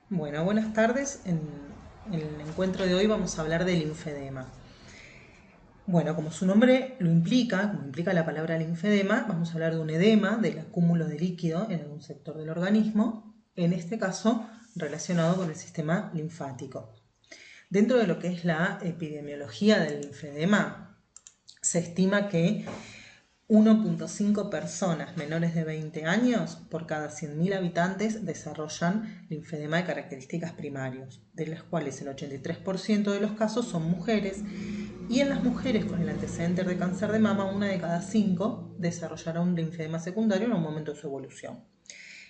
Bueno, buenas tardes. En el encuentro de hoy vamos a hablar del linfedema. Bueno, como su nombre lo implica, como implica la palabra linfedema, vamos a hablar de un edema, del acúmulo de líquido en algún sector del organismo, en este caso relacionado con el sistema linfático. Dentro de lo que es la epidemiología del linfedema, se estima que 1,5 personas menores de 20 años por cada 100.000 habitantes desarrollan linfedema de características primarias, de las cuales el 83% de los casos son mujeres, y en las mujeres con el antecedente de cáncer de mama, 1 de cada 5 desarrollará un linfedema secundario en un momento de su evolución.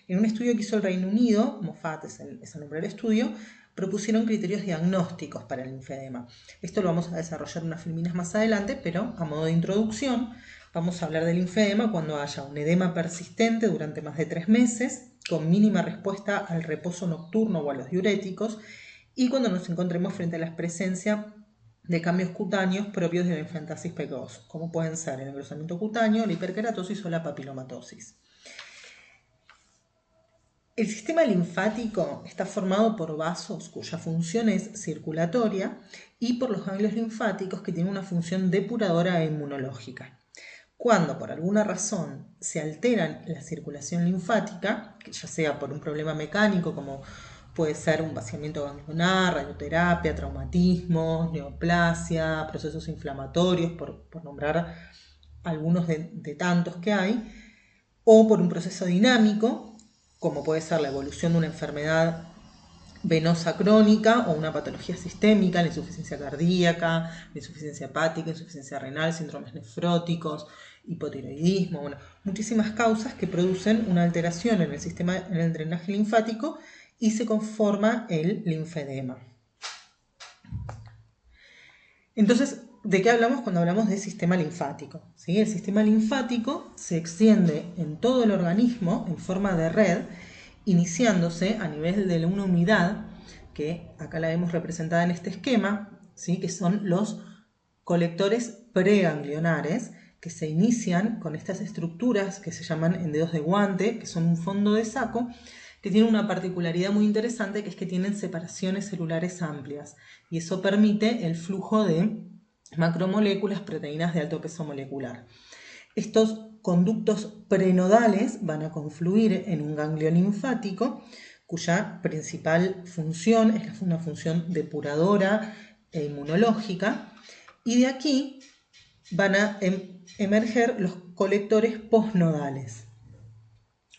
En un estudio que hizo el Reino Unido, MOFAT es el nombre del estudio, propusieron criterios diagnósticos para el linfedema. Esto lo vamos a desarrollar en unas filminas más adelante, pero a modo de introducción vamos a hablar del linfedema cuando haya un edema persistente durante más de 3 meses, con mínima respuesta al reposo nocturno o a los diuréticos, y cuando nos encontremos frente a la presencia de cambios cutáneos propios de la linfantasis precoz, como pueden ser el engrosamiento cutáneo, la hiperkeratosis o la papilomatosis. El sistema linfático está formado por vasos cuya función es circulatoria y por los ganglios linfáticos que tienen una función depuradora e inmunológica. Cuando por alguna razón se altera la circulación linfática, ya sea por un problema mecánico como puede ser un vaciamiento ganglionar, radioterapia, traumatismos, neoplasia, procesos inflamatorios, por nombrar algunos de tantos que hay, o por un proceso dinámico, como puede ser la evolución de una enfermedad venosa crónica o una patología sistémica, la insuficiencia cardíaca, la insuficiencia hepática, insuficiencia renal, síndromes nefróticos, hipotiroidismo, bueno, muchísimas causas que producen una alteración en el sistema, en el drenaje linfático y se conforma el linfedema. Entonces, ¿de qué hablamos cuando hablamos de sistema linfático? ¿Sí? El sistema linfático se extiende en todo el organismo en forma de red, iniciándose a nivel de una unidad, que acá la vemos representada en este esquema, ¿sí? Que son los colectores preganglionares, que se inician con estas estructuras que se llaman endedos de guante, que son un fondo de saco, que tienen una particularidad muy interesante, que es que tienen separaciones celulares amplias, y eso permite el flujo de macromoléculas, proteínas de alto peso molecular. Estos conductos prenodales van a confluir en un ganglio linfático, cuya principal función es una función depuradora e inmunológica, y de aquí van a emerger los colectores postnodales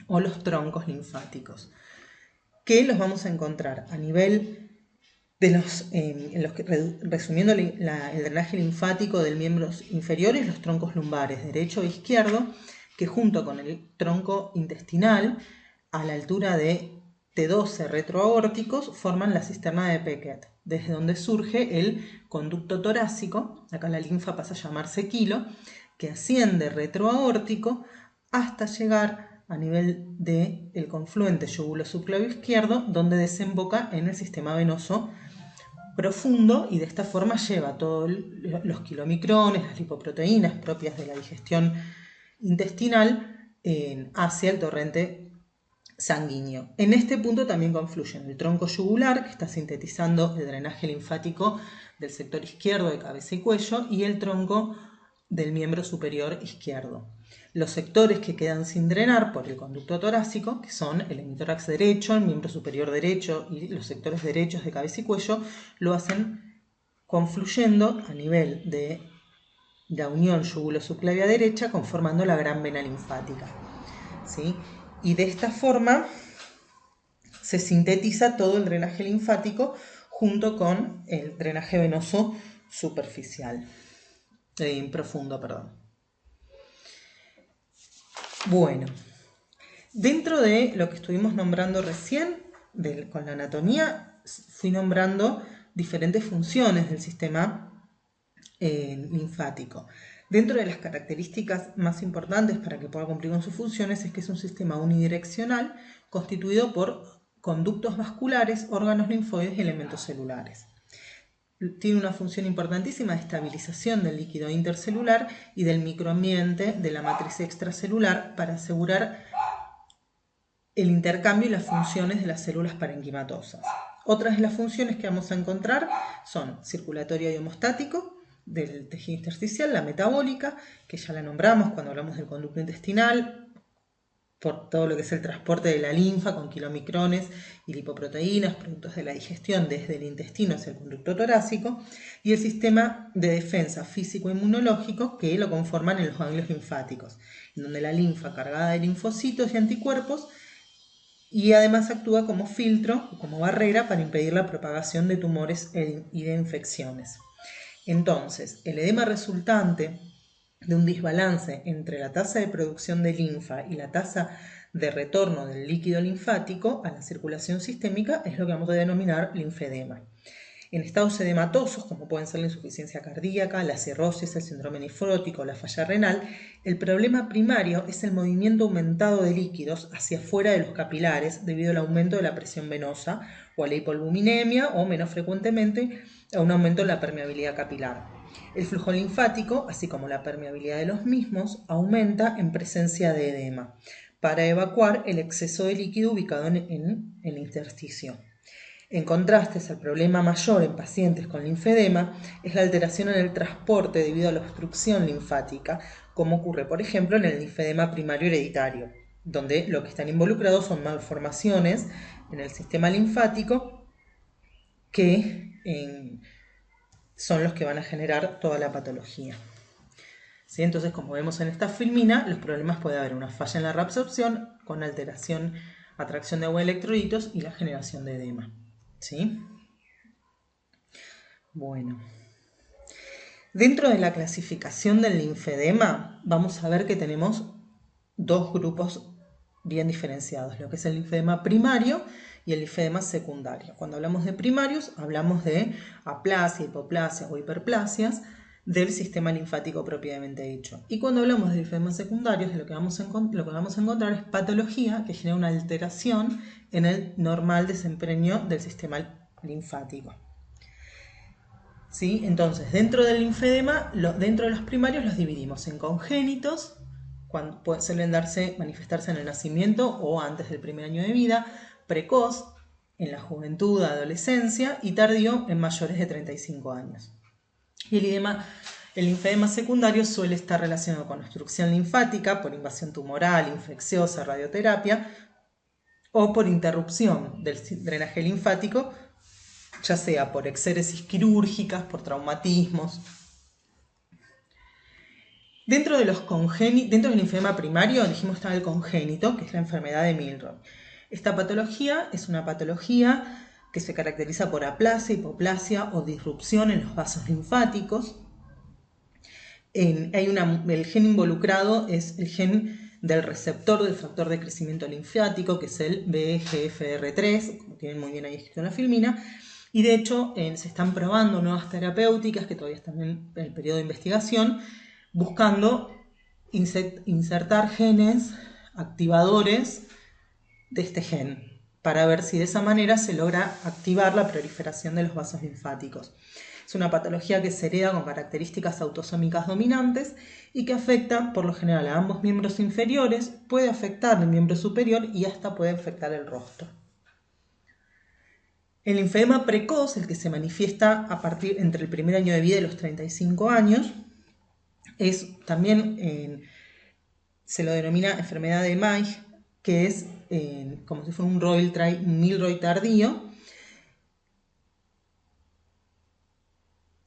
o los troncos linfáticos, que los vamos a encontrar a nivel de resumiendo el drenaje linfático del miembros inferiores, los troncos lumbares derecho e izquierdo, que junto con el tronco intestinal, a la altura de T12 retroaórticos, forman la cisterna de Beckett, desde donde surge el conducto torácico, acá la linfa pasa a llamarse quilo, que asciende retroaórtico hasta llegar a nivel del confluente yúgulo subclavio izquierdo, donde desemboca en el sistema venoso profundo, y de esta forma lleva todos los kilomicrones, las lipoproteínas propias de la digestión intestinal hacia el torrente sanguíneo. En este punto también confluyen el tronco yugular, que está sintetizando el drenaje linfático del sector izquierdo de cabeza y cuello, y el tronco del miembro superior izquierdo. Los sectores que quedan sin drenar por el conducto torácico, que son el hemitórax derecho, el miembro superior derecho y los sectores derechos de cabeza y cuello, lo hacen confluyendo a nivel de la unión yúgulo-subclavia derecha, conformando la gran vena linfática, ¿sí? Y de esta forma se sintetiza todo el drenaje linfático junto con el drenaje venoso superficial, profundo, perdón. Bueno, dentro de lo que estuvimos nombrando recién, con la anatomía, fui nombrando diferentes funciones del sistema linfático. Dentro de las características más importantes para que pueda cumplir con sus funciones es que es un sistema unidireccional constituido por conductos vasculares, órganos linfoides y elementos celulares. Tiene una función importantísima de estabilización del líquido intercelular y del microambiente de la matriz extracelular para asegurar el intercambio y las funciones de las células parenquimatosas. Otras de las funciones que vamos a encontrar son circulatorio y hemostático del tejido intersticial, la metabólica, que ya la nombramos cuando hablamos del conducto intestinal, por todo lo que es el transporte de la linfa con kilomicrones y lipoproteínas, productos de la digestión desde el intestino hacia el conducto torácico, y el sistema de defensa físico-inmunológico que lo conforman en los ganglios linfáticos, en donde la linfa cargada de linfocitos y anticuerpos y además actúa como filtro, como barrera para impedir la propagación de tumores y de infecciones. Entonces, el edema resultante de un desbalance entre la tasa de producción de linfa y la tasa de retorno del líquido linfático a la circulación sistémica es lo que vamos a denominar linfedema. En estados edematosos, como pueden ser la insuficiencia cardíaca, la cirrosis, el síndrome nefrótico o la falla renal, el problema primario es el movimiento aumentado de líquidos hacia afuera de los capilares debido al aumento de la presión venosa o a la hipoalbuminemia o, menos frecuentemente, a un aumento en la permeabilidad capilar. El flujo linfático, así como la permeabilidad de los mismos, aumenta en presencia de edema para evacuar el exceso de líquido ubicado en el intersticio. En contraste, el problema mayor en pacientes con linfedema es la alteración en el transporte debido a la obstrucción linfática, como ocurre, por ejemplo, en el linfedema primario hereditario, donde lo que están involucrados son malformaciones en el sistema linfático que son los que van a generar toda la patología. ¿Sí? Entonces, como vemos en esta filmina, los problemas puede haber una falla en la reabsorción con alteración, atracción de agua de electrolitos y la generación de edema. ¿Sí? Bueno. Dentro de la clasificación del linfedema, vamos a ver que tenemos dos grupos bien diferenciados, lo que es el linfedema primario y el linfedema secundario. Cuando hablamos de primarios, hablamos de aplasia, hipoplasia o hiperplasias del sistema linfático propiamente dicho. Y cuando hablamos de linfedemas secundarios, lo que vamos a encontrar es patología que genera una alteración en el normal desempeño del sistema linfático. ¿Sí? Entonces, dentro del linfedema, dentro de los primarios los dividimos en congénitos, suelen manifestarse en el nacimiento o antes del primer año de vida, precoz en la juventud, adolescencia y tardío en mayores de 35 años. Y el linfedema secundario suele estar relacionado con obstrucción linfática por invasión tumoral, infecciosa, radioterapia o por interrupción del drenaje linfático, ya sea por exéresis quirúrgicas, por traumatismos. Dentro del linfedema primario, dijimos estaba el congénito, que es la enfermedad de Milroy. Esta patología es una patología que se caracteriza por aplasia, hipoplasia o disrupción en los vasos linfáticos. El gen involucrado es el gen del receptor del factor de crecimiento linfático, que es el VEGFR3, como tienen muy bien ahí escrito en la filmina. Y de hecho se están probando nuevas terapéuticas que todavía están en el periodo de investigación, buscando insertar genes activadores de este gen, para ver si de esa manera se logra activar la proliferación de los vasos linfáticos. Es una patología que se hereda con características autosómicas dominantes y que afecta por lo general a ambos miembros inferiores, puede afectar el miembro superior y hasta puede afectar el rostro. El linfedema precoz, el que se manifiesta entre el primer año de vida y los 35 años, se lo denomina enfermedad de Meigs, que es como si fuera un Milroy tardío,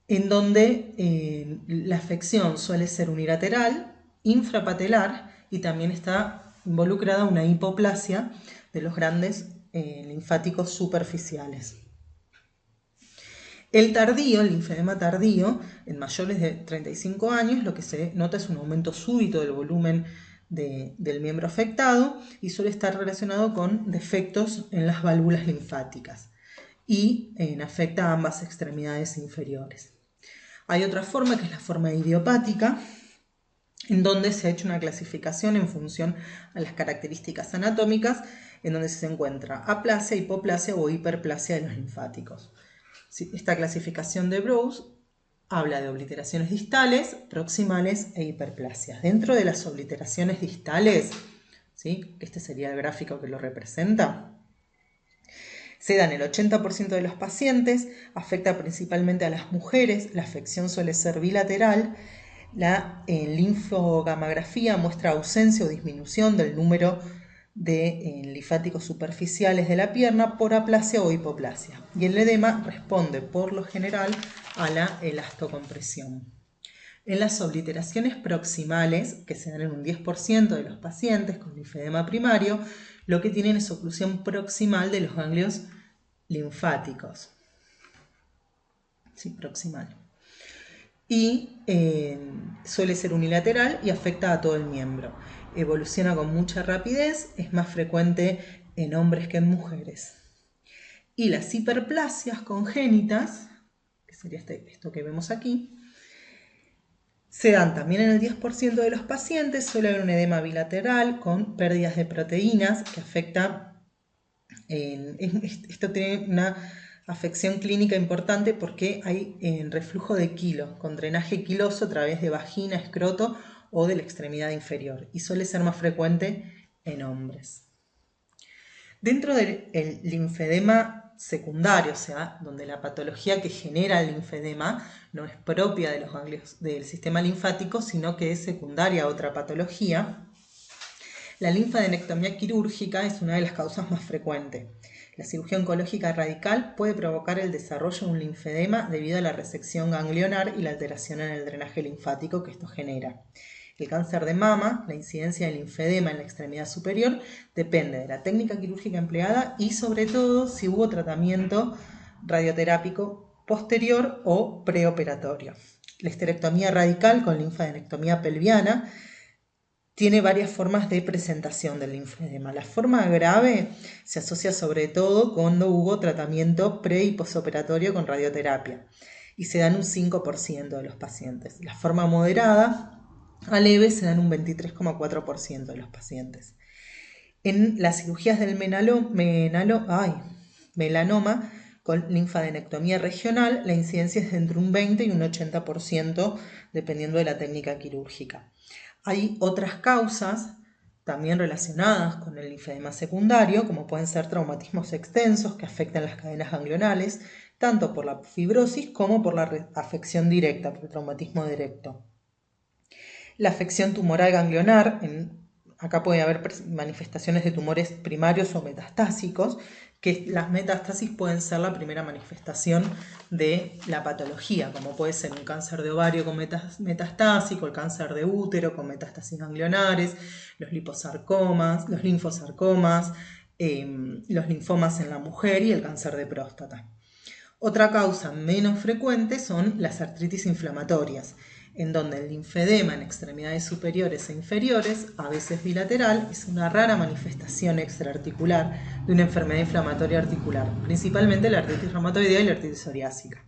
en donde la afección suele ser unilateral, infrapatelar y también está involucrada una hipoplasia de los grandes linfáticos superficiales. El linfedema tardío, en mayores de 35 años, lo que se nota es un aumento súbito del volumen del miembro afectado y suele estar relacionado con defectos en las válvulas linfáticas y afecta a ambas extremidades inferiores. Hay otra forma que es la forma idiopática, en donde se ha hecho una clasificación en función a las características anatómicas, en donde se encuentra aplasia, hipoplasia o hiperplasia de los linfáticos. Esta clasificación de Brose habla de obliteraciones distales, proximales e hiperplasias. Dentro de las obliteraciones distales ¿sí? Este sería el gráfico que lo representa. Se da en el 80% de los pacientes, afecta principalmente a las mujeres, la afección suele ser bilateral, la linfogamografía muestra ausencia o disminución del número de linfáticos superficiales de la pierna por aplasia o hipoplasia. Y el edema responde por lo general a la elastocompresión. En las obliteraciones proximales, que se dan en un 10% de los pacientes con linfedema primario, lo que tienen es oclusión proximal de los ganglios linfáticos. Sí, proximal. Y suele ser unilateral y afecta a todo el miembro. Evoluciona con mucha rapidez, es más frecuente en hombres que en mujeres. Y las hiperplasias congénitas, que sería esto que vemos aquí, se dan también en el 10% de los pacientes, suele haber un edema bilateral con pérdidas de proteínas que afecta, esto tiene una afección clínica importante porque hay reflujo de quilo, con drenaje quiloso a través de vagina, escroto o de la extremidad inferior, y suele ser más frecuente en hombres. Dentro del linfedema secundario, o sea, donde la patología que genera el linfedema no es propia de los ganglios del sistema linfático, sino que es secundaria a otra patología, la linfadenectomía quirúrgica es una de las causas más frecuentes. La cirugía oncológica radical puede provocar el desarrollo de un linfedema debido a la resección ganglionar y la alteración en el drenaje linfático que esto genera. El cáncer de mama, la incidencia del linfedema en la extremidad superior, depende de la técnica quirúrgica empleada y sobre todo si hubo tratamiento radioterápico posterior o preoperatorio. La histerectomía radical con linfadenectomía pelviana tiene varias formas de presentación del linfedema. La forma grave se asocia sobre todo cuando hubo tratamiento pre- y posoperatorio con radioterapia y se da en un 5% de los pacientes. La forma moderada a leve se da en un 23,4% de los pacientes. En las cirugías del melanoma con linfadenectomía regional, la incidencia es de entre un 20 y un 80% dependiendo de la técnica quirúrgica. Hay otras causas también relacionadas con el linfedema secundario, como pueden ser traumatismos extensos que afectan las cadenas ganglionales, tanto por la fibrosis como por la afección directa, por el traumatismo directo. La afección tumoral ganglionar, acá puede haber manifestaciones de tumores primarios o metastásicos, que las metástasis pueden ser la primera manifestación de la patología, como puede ser un cáncer de ovario con metastásico, el cáncer de útero con metástasis ganglionares, los liposarcomas, los linfosarcomas, los linfomas en la mujer y el cáncer de próstata. Otra causa menos frecuente son las artritis inflamatorias, en donde el linfedema en extremidades superiores e inferiores, a veces bilateral, es una rara manifestación extraarticular de una enfermedad inflamatoria articular, principalmente la artritis reumatoidea y la artritis psoriásica.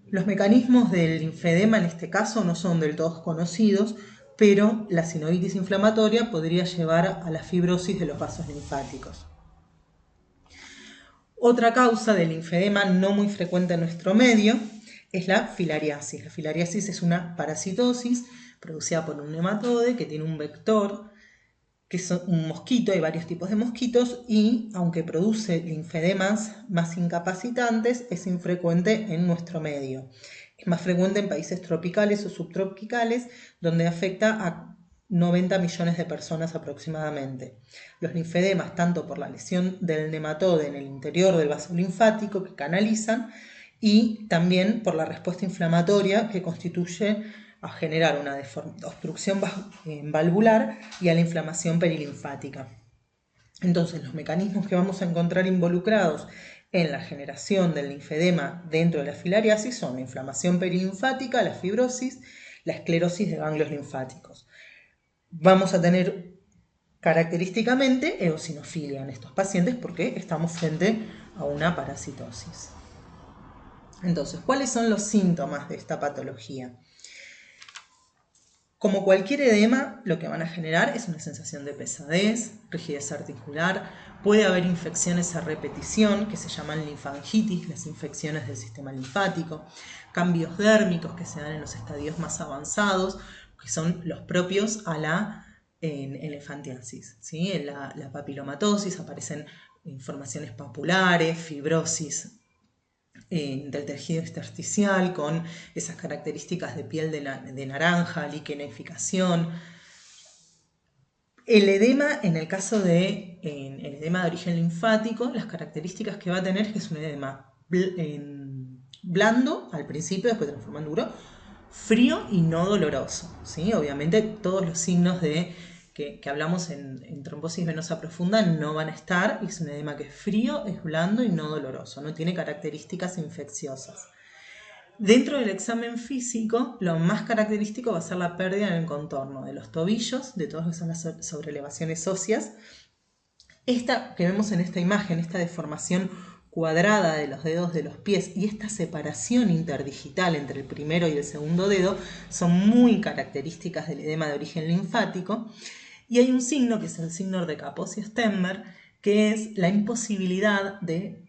Los mecanismos del linfedema en este caso no son del todo conocidos, pero la sinovitis inflamatoria podría llevar a la fibrosis de los vasos linfáticos. Otra causa del linfedema no muy frecuente en nuestro medio es la filariasis. La filariasis es una parasitosis producida por un nematode que tiene un vector, que es un mosquito, hay varios tipos de mosquitos, y aunque produce linfedemas más incapacitantes, es infrecuente en nuestro medio. Es más frecuente en países tropicales o subtropicales, donde afecta a 90 millones de personas aproximadamente. Los linfedemas, tanto por la lesión del nematode en el interior del vaso linfático que canalizan, y también por la respuesta inflamatoria que constituye a generar una obstrucción valvular y a la inflamación perilinfática. Entonces, los mecanismos que vamos a encontrar involucrados en la generación del linfedema dentro de la filariasis son la inflamación perilinfática, la fibrosis, la esclerosis de ganglios linfáticos. Vamos a tener característicamente eosinofilia en estos pacientes porque estamos frente a una parasitosis. Entonces, ¿cuáles son los síntomas de esta patología? Como cualquier edema, lo que van a generar es una sensación de pesadez, rigidez articular, puede haber infecciones a repetición que se llaman linfangitis, las infecciones del sistema linfático, cambios dérmicos que se dan en los estadios más avanzados, que son los propios a la en elefantiasis, ¿sí? En la papilomatosis aparecen informaciones papulares, fibrosis del tejido intersticial con esas características de piel de naranja, liquenificación. El edema, en el caso de el edema de origen linfático, las características que va a tener es que es un edema blando al principio, después transforma en duro, frío y no doloroso, ¿sí? Obviamente todos los signos que hablamos en trombosis venosa profunda no van a estar, es un edema que es frío, es blando y no doloroso, no tiene características infecciosas. Dentro del examen físico, lo más característico va a ser la pérdida en el contorno de los tobillos, de todas las sobrelevaciones óseas. Esta que vemos en esta imagen, esta deformación cuadrada de los dedos de los pies y esta separación interdigital entre el primero y el segundo dedo son muy características del edema de origen linfático. Y hay un signo que es el signo de Kaposi-Stemmer, que es la imposibilidad de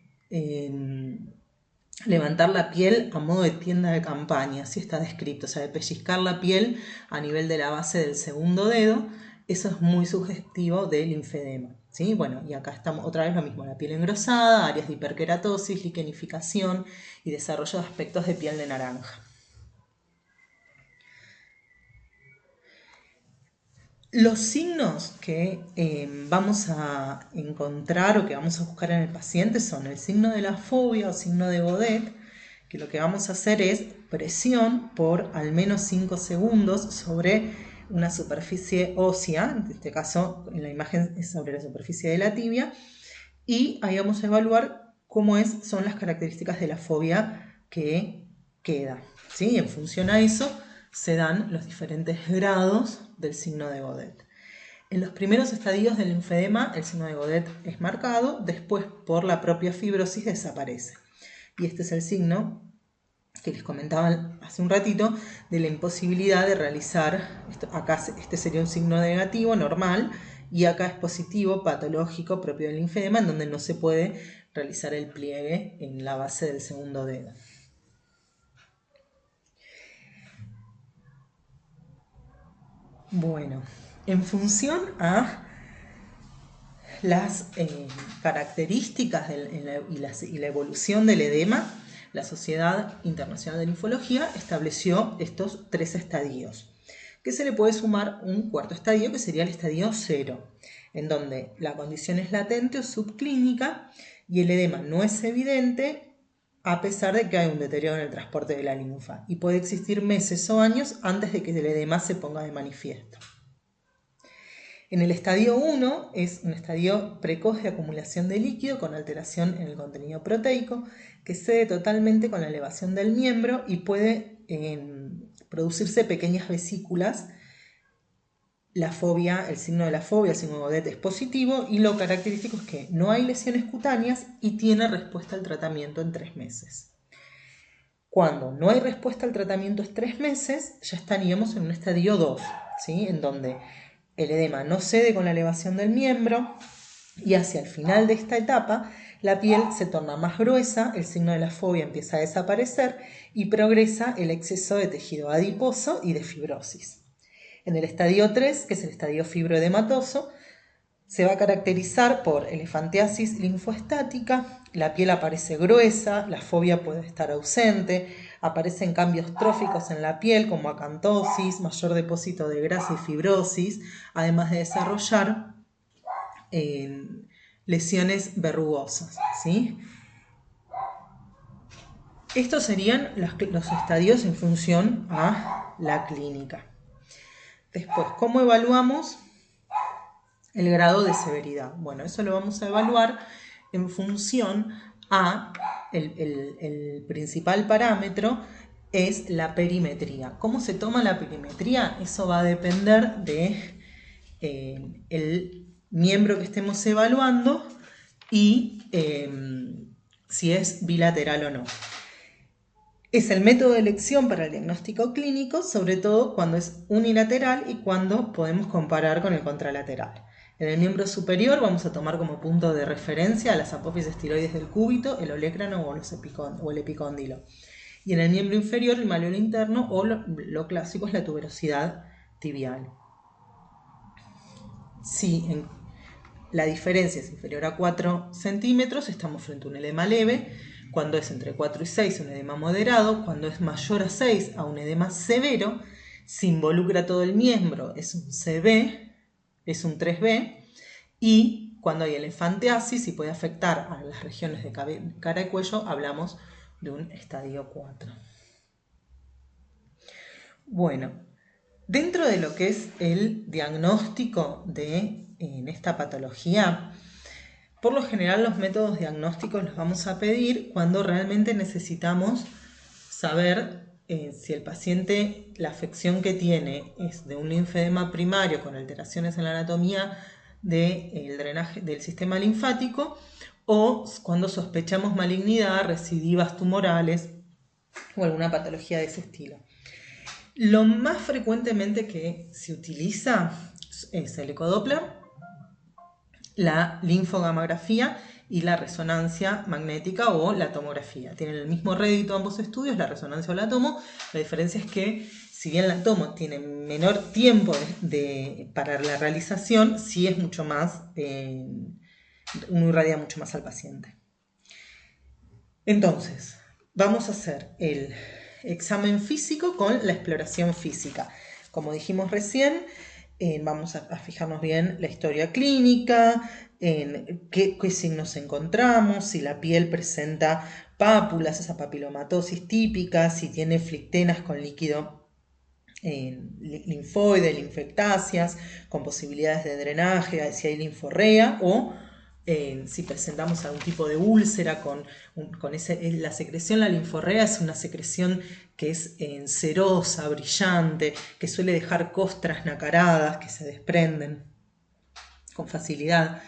levantar la piel a modo de tienda de campaña, así está descrito, o sea, de pellizcar la piel a nivel de la base del segundo dedo. Eso es muy sugestivo del linfedema, ¿sí? Bueno, y acá estamos otra vez lo mismo, la piel engrosada, áreas de hiperkeratosis, liquenificación y desarrollo de aspectos de piel de naranja. Los signos que vamos a encontrar o que vamos a buscar en el paciente son el signo de la fobia o signo de Godet, que lo que vamos a hacer es presión por al menos 5 segundos sobre una superficie ósea, en este caso en la imagen es sobre la superficie de la tibia, y ahí vamos a evaluar cómo son las características de la fobia que queda, ¿sí? En función a eso se dan los diferentes grados del signo de Godet. En los primeros estadios del linfedema el signo de Godet es marcado, después por la propia fibrosis desaparece. Y este es el signo que les comentaba hace un ratito de la imposibilidad de realizar, acá este sería un signo negativo, normal, y acá es positivo, patológico, propio del linfedema, en donde no se puede realizar el pliegue en la base del segundo dedo. Bueno, en función a las características y la evolución del edema, la Sociedad Internacional de Linfología estableció estos 3 estadios, que se le puede sumar un cuarto estadio, que sería el estadio 0, en donde la condición es latente o subclínica y el edema no es evidente a pesar de que hay un deterioro en el transporte de la linfa, y puede existir meses o años antes de que el edema se ponga de manifiesto. En el estadio 1 es un estadio precoz de acumulación de líquido con alteración en el contenido proteico que cede totalmente con la elevación del miembro y puede producirse pequeñas vesículas. La fobia, el signo de la fobia, el signo de Godet es positivo y lo característico es que no hay lesiones cutáneas y tiene respuesta al tratamiento en 3 meses. Cuando no hay respuesta al tratamiento en 3 meses, ya estaríamos en un estadio 2, ¿sí? En donde el edema no cede con la elevación del miembro y hacia el final de esta etapa la piel se torna más gruesa, el signo de la fobia empieza a desaparecer y progresa el exceso de tejido adiposo y de fibrosis. En el estadio 3, que es el estadio fibroedematoso, se va a caracterizar por elefantiasis linfoestática, la piel aparece gruesa, la fobia puede estar ausente, aparecen cambios tróficos en la piel como acantosis, mayor depósito de grasa y fibrosis, además de desarrollar lesiones verrugosas, ¿sí? Estos serían los estadios en función a la clínica. Después, ¿cómo evaluamos el grado de severidad? Bueno, eso lo vamos a evaluar en función a el principal parámetro es la perimetría. ¿Cómo se toma la perimetría? Eso va a depender de el miembro que estemos evaluando y si es bilateral o no. Es el método de elección para el diagnóstico clínico, sobre todo cuando es unilateral y cuando podemos comparar con el contralateral. En el miembro superior vamos a tomar como punto de referencia a las apófisis tiroides del cúbito, el olecrano o el epicóndilo. Y en el miembro inferior el malleolo interno o lo clásico es la tuberosidad tibial. Si la diferencia es inferior a 4 centímetros, estamos frente a un edema leve. Cuando es entre 4 y 6, un edema moderado. Cuando es mayor a 6, a un edema severo. Si involucra todo el miembro, es un CB, es un 3B. Y cuando hay elefantiasis y puede afectar a las regiones de cara y cuello, hablamos de un estadio 4. Bueno, dentro de lo que es el diagnóstico en esta patología, por lo general los métodos diagnósticos los vamos a pedir cuando realmente necesitamos saber si el paciente, la afección que tiene es de un linfedema primario con alteraciones en la anatomía del drenaje del sistema linfático, o cuando sospechamos malignidad, recidivas tumorales o alguna patología de ese estilo. Lo más frecuentemente que se utiliza es el ecodoppler, la linfogamografía y la resonancia magnética o la tomografía. Tienen el mismo rédito ambos estudios, la resonancia o la tomo. La diferencia es que, si bien la tomo tiene menor tiempo para la realización, sí es mucho más, uno irradia mucho más al paciente. Entonces, vamos a hacer el examen físico con la exploración física. Como dijimos recién, vamos a fijarnos bien la historia clínica, en qué signos encontramos, si la piel presenta pápulas, esa papilomatosis típica, si tiene flictenas con líquido linfoide, linfectasias, con posibilidades de drenaje, si hay linforrea o si presentamos algún tipo de úlcera la secreción, la linforrea es una secreción que es cerosa, brillante, que suele dejar costras nacaradas que se desprenden con facilidad.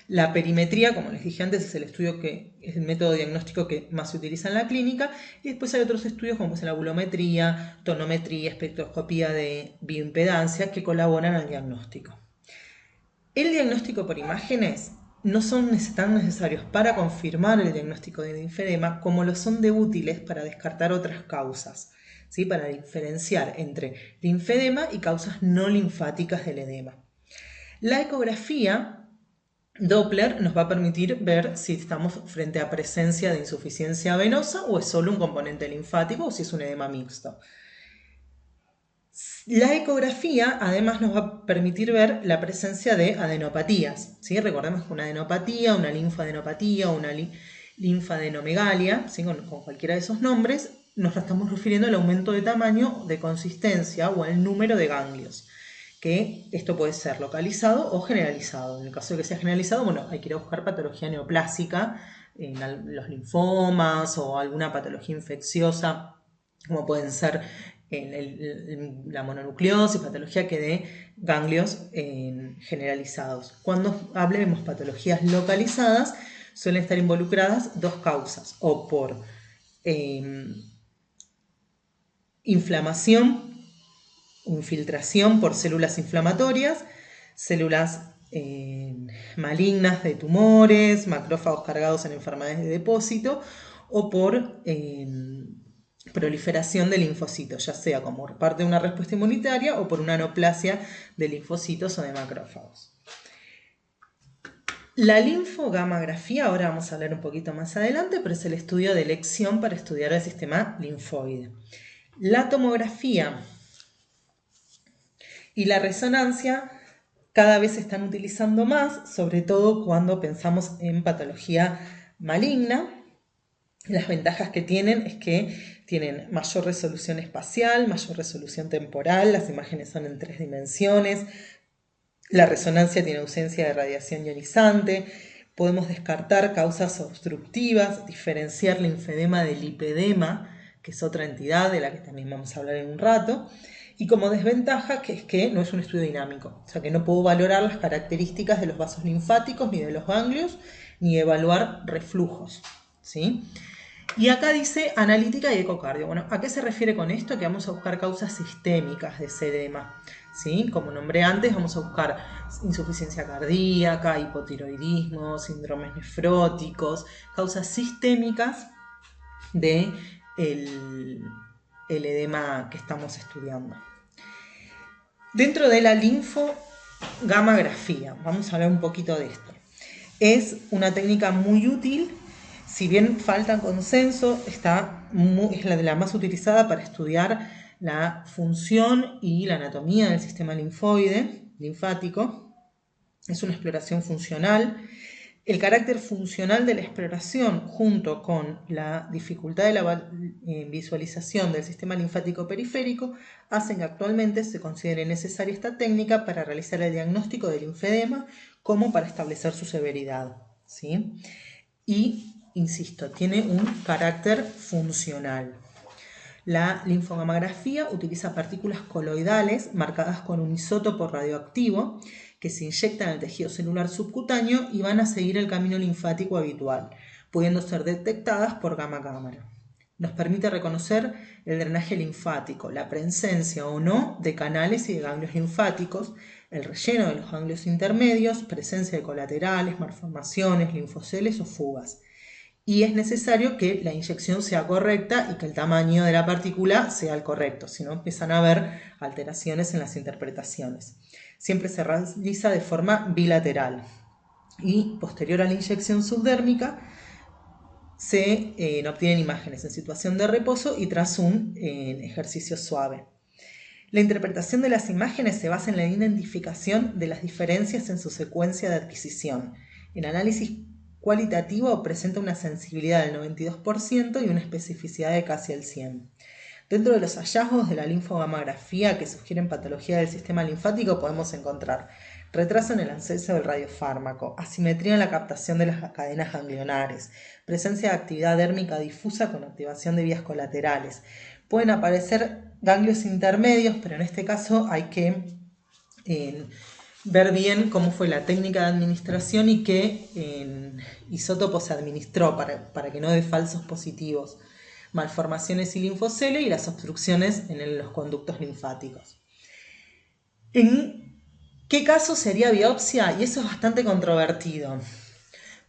La perimetría, como les dije antes, es el método diagnóstico que más se utiliza en la clínica, y después hay otros estudios como la bulometría, tonometría, espectroscopía de bioimpedancia que colaboran al diagnóstico. El diagnóstico por imágenes no son tan necesarios para confirmar el diagnóstico de linfedema como lo son de útiles para descartar otras causas, ¿sí? Para diferenciar entre linfedema y causas no linfáticas del edema. La ecografía Doppler nos va a permitir ver si estamos frente a presencia de insuficiencia venosa o es solo un componente linfático o si es un edema mixto. La ecografía además nos va a permitir ver la presencia de adenopatías, ¿sí? Recordemos que una adenopatía, una linfadenopatía o una linfadenomegalia, ¿sí? Con cualquiera de esos nombres, nos estamos refiriendo al aumento de tamaño, de consistencia o al número de ganglios, que esto puede ser localizado o generalizado. En el caso de que sea generalizado, bueno, hay que ir a buscar patología neoplásica en los linfomas o alguna patología infecciosa, como pueden ser la mononucleosis, patología que dé ganglios generalizados. Cuando hablemos patologías localizadas, suelen estar involucradas dos causas, o por inflamación o infiltración por células inflamatorias, células malignas de tumores, macrófagos cargados en enfermedades de depósito, o por proliferación de linfocitos, ya sea como parte de una respuesta inmunitaria o por una neoplasia de linfocitos o de macrófagos. La linfogamografía, ahora vamos a hablar un poquito más adelante, pero es el estudio de elección para estudiar el sistema linfoide. La tomografía y la resonancia cada vez se están utilizando más, sobre todo cuando pensamos en patología maligna. Las ventajas que tienen es que tienen mayor resolución espacial, mayor resolución temporal, las imágenes son en 3 dimensiones, la resonancia tiene ausencia de radiación ionizante, podemos descartar causas obstructivas, diferenciar linfedema del lipedema, que es otra entidad de la que también vamos a hablar en un rato, y como desventaja que es que no es un estudio dinámico, o sea que no puedo valorar las características de los vasos linfáticos ni de los ganglios, ni evaluar reflujos, ¿sí? Y acá dice analítica y ecocardio. Bueno, ¿a qué se refiere con esto? Que vamos a buscar causas sistémicas de ese edema, ¿sí? Como nombré antes, vamos a buscar insuficiencia cardíaca, hipotiroidismo, síndromes nefróticos, causas sistémicas del edema que estamos estudiando. Dentro de la linfo Gammagrafía. Vamos a hablar un poquito de esto. Es una técnica muy útil, si bien falta consenso, es la más utilizada para estudiar la función y la anatomía del sistema linfático. Es una exploración funcional. El carácter funcional de la exploración, junto con la dificultad de la visualización del sistema linfático periférico, hacen que actualmente se considere necesaria esta técnica para realizar el diagnóstico del linfedema como para establecer su severidad, ¿sí? Y, insisto, tiene un carácter funcional. La linfogammagrafía utiliza partículas coloidales marcadas con un isótopo radioactivo que se inyectan en el tejido celular subcutáneo y van a seguir el camino linfático habitual, pudiendo ser detectadas por gamma cámara. Nos permite reconocer el drenaje linfático, la presencia o no de canales y de ganglios linfáticos, el relleno de los ganglios intermedios, presencia de colaterales, malformaciones, linfoceles o fugas. Y es necesario que la inyección sea correcta y que el tamaño de la partícula sea el correcto, si no empiezan a haber alteraciones en las interpretaciones. Siempre se realiza de forma bilateral y posterior a la inyección subdérmica se obtienen imágenes en situación de reposo y tras un ejercicio suave. La interpretación de las imágenes se basa en la identificación de las diferencias en su secuencia de adquisición. El análisis cualitativo presenta una sensibilidad del 92% y una especificidad de casi el 100%. Dentro de los hallazgos de la linfogammagrafía que sugieren patología del sistema linfático podemos encontrar retraso en el acceso del radiofármaco, asimetría en la captación de las cadenas ganglionares, presencia de actividad dérmica difusa con activación de vías colaterales. Pueden aparecer ganglios intermedios, pero en este caso hay que ver bien cómo fue la técnica de administración y qué isótopo se administró para que no dé falsos positivos. Malformaciones y linfocele y las obstrucciones en los conductos linfáticos. ¿En qué caso sería biopsia? Y eso es bastante controvertido.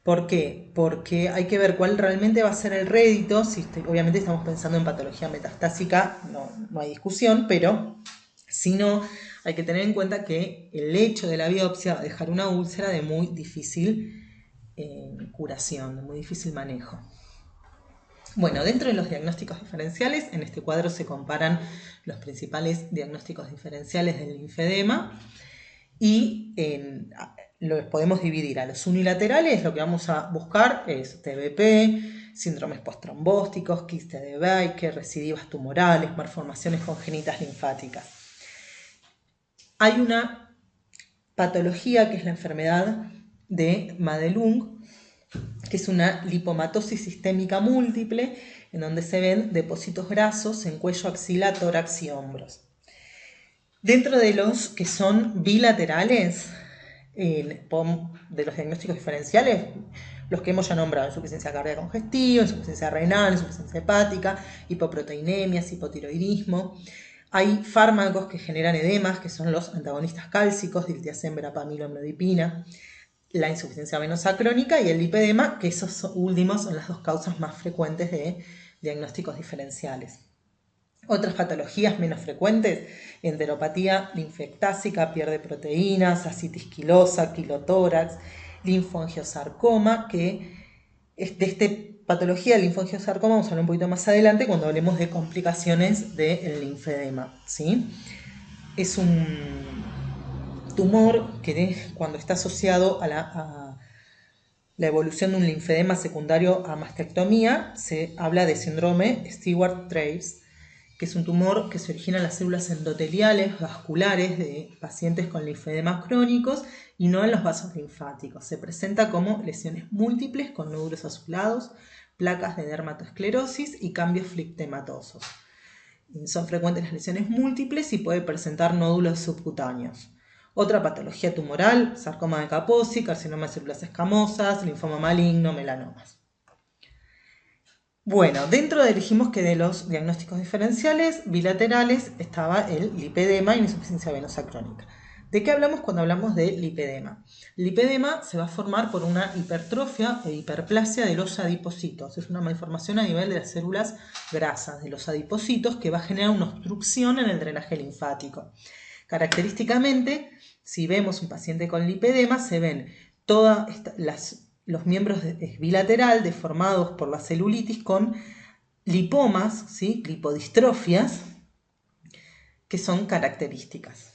¿Por qué? Porque hay que ver cuál realmente va a ser el rédito. Obviamente estamos pensando en patología metastásica, no hay discusión, pero si no, hay que tener en cuenta que el hecho de la biopsia va a dejar una úlcera de muy difícil curación, de muy difícil manejo. Bueno, dentro de los diagnósticos diferenciales, en este cuadro se comparan los principales diagnósticos diferenciales del linfedema y los podemos dividir a los unilaterales. Lo que vamos a buscar es TBP, síndromes posttrombósticos, quiste de Baker, recidivas tumorales, malformaciones congénitas linfáticas. Hay una patología que es la enfermedad de Madelung, que es una lipomatosis sistémica múltiple, en donde se ven depósitos grasos en cuello, axila, tórax y hombros. Dentro de los que son bilaterales, de los diagnósticos diferenciales, los que hemos ya nombrado: insuficiencia cardíaca congestiva, insuficiencia renal, insuficiencia hepática, hipoproteinemias, hipotiroidismo. Hay fármacos que generan edemas, que son los antagonistas cálcicos, diltiazem, verapamil, amlodipina, la insuficiencia venosa crónica y el lipedema, que esos últimos son las dos causas más frecuentes de diagnósticos diferenciales. Otras patologías menos frecuentes: enteropatía linfectásica, pierde proteínas, ascitis quilosa, quilotórax, linfoangiosarcoma, que de esta patología del linfoangiosarcoma vamos a hablar un poquito más adelante cuando hablemos de complicaciones del linfedema, ¿sí? Es un tumor que cuando está asociado a la evolución de un linfedema secundario a mastectomía, se habla de síndrome Stewart-Traves, que es un tumor que se origina en las células endoteliales vasculares de pacientes con linfedemas crónicos y no en los vasos linfáticos. Se presenta como lesiones múltiples con nódulos azulados, placas de dermatoesclerosis y cambios flictematosos. Son frecuentes las lesiones múltiples y puede presentar nódulos subcutáneos. Otra patología tumoral: sarcoma de Kaposi, carcinoma de células escamosas, linfoma maligno, melanomas. Bueno, dijimos que de los diagnósticos diferenciales bilaterales estaba el lipedema y la insuficiencia venosa crónica. ¿De qué hablamos cuando hablamos de lipedema? El lipedema se va a formar por una hipertrofia e hiperplasia de los adipocitos. Es una malformación a nivel de las células grasas de los adipocitos que va a generar una obstrucción en el drenaje linfático. Característicamente Si vemos un paciente con lipedema, se ven todos los miembros bilateral deformados por la celulitis con lipomas, ¿sí? Lipodistrofias, que son características.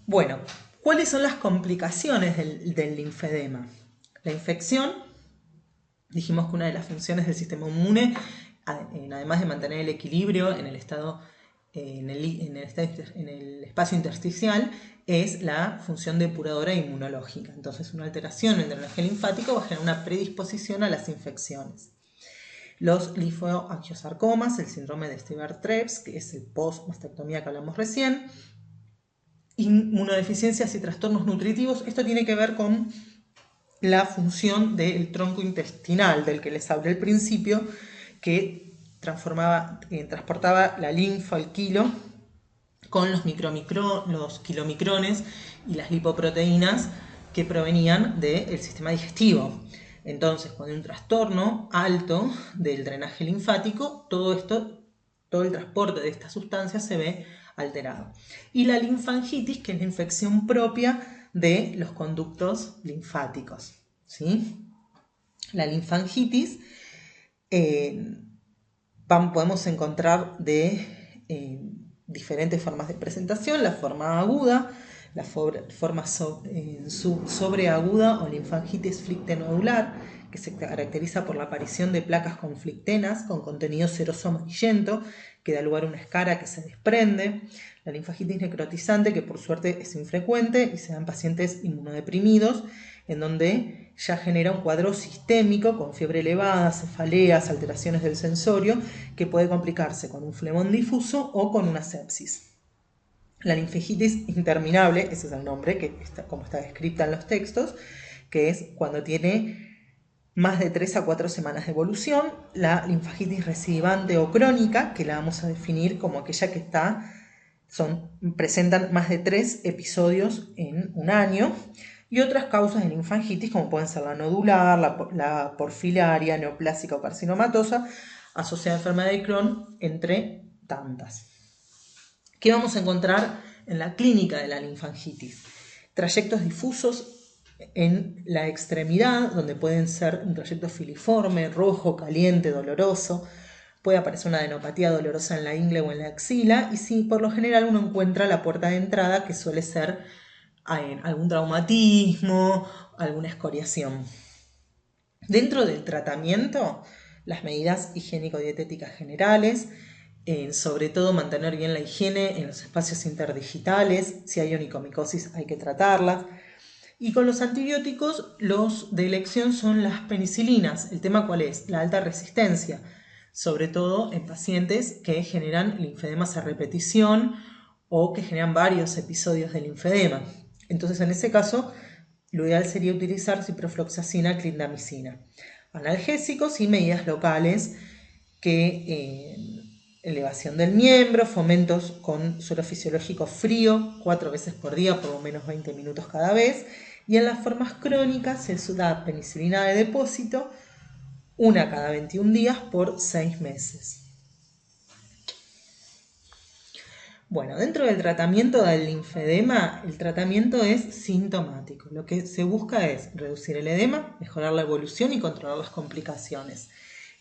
Bueno, ¿cuáles son las complicaciones del linfedema? La infección, dijimos que una de las funciones del sistema inmune, además de mantener el equilibrio en el espacio intersticial, es la función depuradora inmunológica. Entonces, una alteración en el drenaje linfático va a generar una predisposición a las infecciones. Los linfoangiosarcomas, el síndrome de Stewart-Trebs, que es el post-mastectomía que hablamos recién, inmunodeficiencias y trastornos nutritivos. Esto tiene que ver con la función del tronco intestinal, del que les hablé al principio, que transportaba la linfa al kilo con los kilomicrones y las lipoproteínas que provenían del sistema digestivo. Entonces, cuando hay un trastorno alto del drenaje linfático, todo el transporte de estas sustancias se ve alterado. Y la linfangitis, que es la infección propia de los conductos linfáticos, ¿sí? La linfangitis podemos encontrar diferentes formas de presentación: la forma aguda, la forma sobreaguda o linfangitis flictenodular, que se caracteriza por la aparición de placas con flictenas con contenido seroso amarillento, que da lugar a una escara que se desprende. La linfangitis necrotizante, que por suerte es infrecuente y se da en pacientes inmunodeprimidos, en donde ya genera un cuadro sistémico con fiebre elevada, cefaleas, alteraciones del sensorio, que puede complicarse con un flemón difuso o con una sepsis. La linfangitis interminable, ese es el nombre, como está descrita en los textos, que es cuando tiene más de 3 a 4 semanas de evolución. La linfangitis recidivante o crónica, que la vamos a definir como aquella que presentan más de 3 episodios en un año. Y otras causas de linfangitis, como pueden ser la nodular, la porfilaria, neoplásica o carcinomatosa, asociada a enfermedad de Crohn, entre tantas. ¿Qué vamos a encontrar en la clínica de la linfangitis? Trayectos difusos en la extremidad, donde pueden ser un trayecto filiforme, rojo, caliente, doloroso. Puede aparecer una adenopatía dolorosa en la ingle o en la axila, y sí, por lo general uno encuentra la puerta de entrada, que suele ser algún traumatismo, alguna escoriación. Dentro del tratamiento, las medidas higiénico-dietéticas generales, sobre todo mantener bien la higiene en los espacios interdigitales. Si hay onicomicosis hay que tratarlas. Y con los antibióticos, los de elección son las penicilinas. ¿El tema cuál es? La alta resistencia, sobre todo en pacientes que generan linfedemas a repetición o que generan varios episodios de linfedema. Entonces, en ese caso, lo ideal sería utilizar ciprofloxacina, clindamicina. Analgésicos y medidas locales, elevación del miembro, fomentos con suelo fisiológico frío 4 veces por día, por lo menos 20 minutos cada vez. Y en las formas crónicas se da penicilina de depósito, una cada 21 días por 6 meses. Bueno, dentro del tratamiento del linfedema, el tratamiento es sintomático. Lo que se busca es reducir el edema, mejorar la evolución y controlar las complicaciones.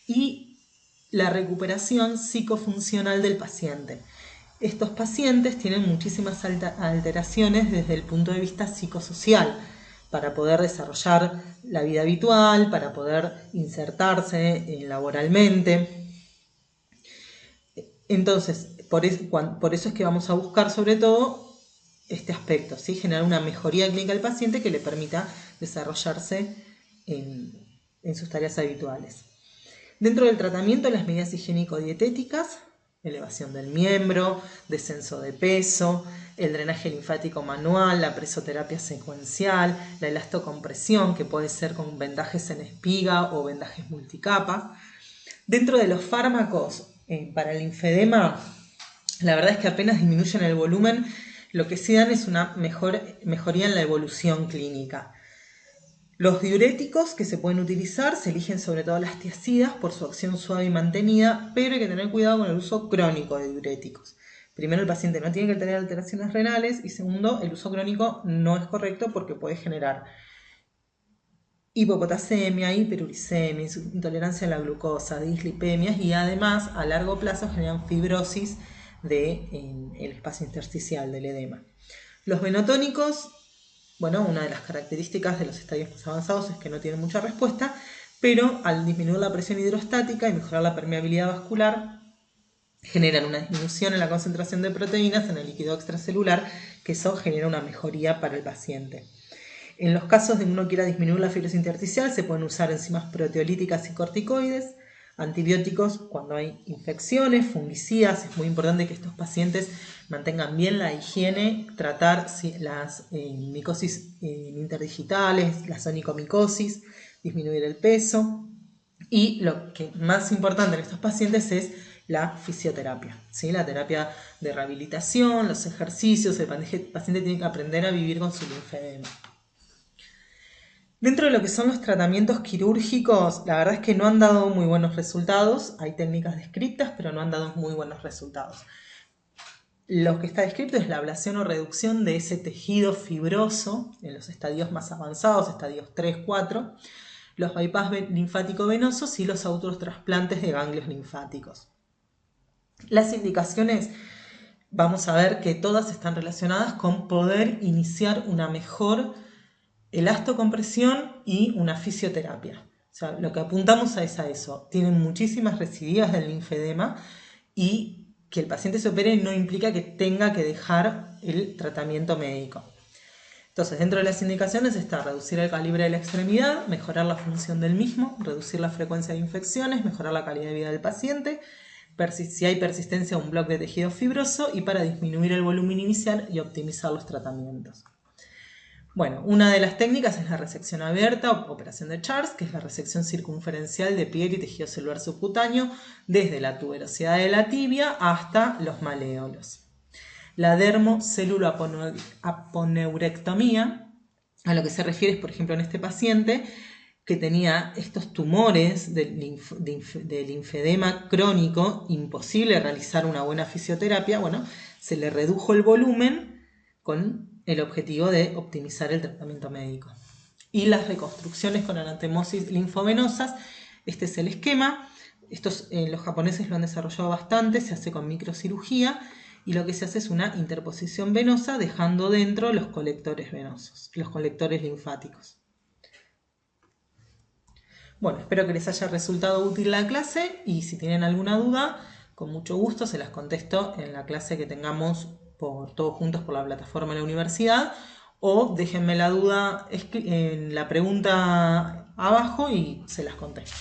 Y la recuperación psicofuncional del paciente. Estos pacientes tienen muchísimas alteraciones desde el punto de vista psicosocial, para poder desarrollar la vida habitual, para poder insertarse laboralmente. Entonces, por eso es que vamos a buscar sobre todo este aspecto, ¿sí? Generar una mejoría clínica del paciente que le permita desarrollarse en sus tareas habituales. Dentro del tratamiento, las medidas higiénico-dietéticas: elevación del miembro, descenso de peso, el drenaje linfático manual, la presoterapia secuencial, la elastocompresión, que puede ser con vendajes en espiga o vendajes multicapa. Dentro de los fármacos para el linfedema, la verdad es que apenas disminuyen el volumen, lo que sí dan es una mejoría en la evolución clínica. Los diuréticos que se pueden utilizar se eligen sobre todo las tiazidas por su acción suave y mantenida, pero hay que tener cuidado con el uso crónico de diuréticos. Primero, el paciente no tiene que tener alteraciones renales y segundo, el uso crónico no es correcto porque puede generar hipopotasemia, hiperuricemia, intolerancia a la glucosa, dislipemias y además a largo plazo generan fibrosis del espacio intersticial del edema. Los venotónicos, bueno, una de las características de los estadios más avanzados es que no tienen mucha respuesta, pero al disminuir la presión hidrostática y mejorar la permeabilidad vascular, generan una disminución en la concentración de proteínas en el líquido extracelular, que eso genera una mejoría para el paciente. En los casos de que uno quiera disminuir la fibrosis intersticial, se pueden usar enzimas proteolíticas y corticoides, antibióticos cuando hay infecciones, fungicidas. Es muy importante que estos pacientes mantengan bien la higiene, tratar las micosis interdigitales, la sonicomicosis, disminuir el peso. Y lo que más importante en estos pacientes es la fisioterapia, ¿sí? La terapia de rehabilitación, los ejercicios. El paciente tiene que aprender a vivir con su linfedema. Dentro de lo que son los tratamientos quirúrgicos, la verdad es que no han dado muy buenos resultados. Hay técnicas descritas, pero no han dado muy buenos resultados. Lo que está descrito es la ablación o reducción de ese tejido fibroso en los estadios más avanzados, estadios 3, 4, los bypass linfático-venosos y los autotrasplantes de ganglios linfáticos. Las indicaciones, vamos a ver que todas están relacionadas con poder iniciar una mejor elastocompresión y una fisioterapia. O sea, lo que apuntamos es a eso. Tienen muchísimas recidivas del linfedema y que el paciente se opere no implica que tenga que dejar el tratamiento médico. Entonces, dentro de las indicaciones está reducir el calibre de la extremidad, mejorar la función del mismo, reducir la frecuencia de infecciones, mejorar la calidad de vida del paciente, si hay persistencia, un bloque de tejido fibroso y para disminuir el volumen inicial y optimizar los tratamientos. Bueno, una de las técnicas es la resección abierta o operación de Charles, que es la resección circunferencial de piel y tejido celular subcutáneo desde la tuberosidad de la tibia hasta los maléolos. La dermocélulo-aponeurectomía, a lo que se refiere es, por ejemplo, en este paciente que tenía estos tumores del linfedema crónico, imposible realizar una buena fisioterapia. Bueno, se le redujo el volumen con el objetivo de optimizar el tratamiento médico. Y las reconstrucciones con anatemosis linfovenosas, este es el esquema. Los japoneses lo han desarrollado bastante, se hace con microcirugía y lo que se hace es una interposición venosa dejando dentro los colectores venosos, los colectores linfáticos. Bueno, espero que les haya resultado útil la clase y si tienen alguna duda, con mucho gusto se las contesto en la clase que tengamos todos juntos por la plataforma de la universidad, o déjenme la duda en la pregunta abajo y se las contesto.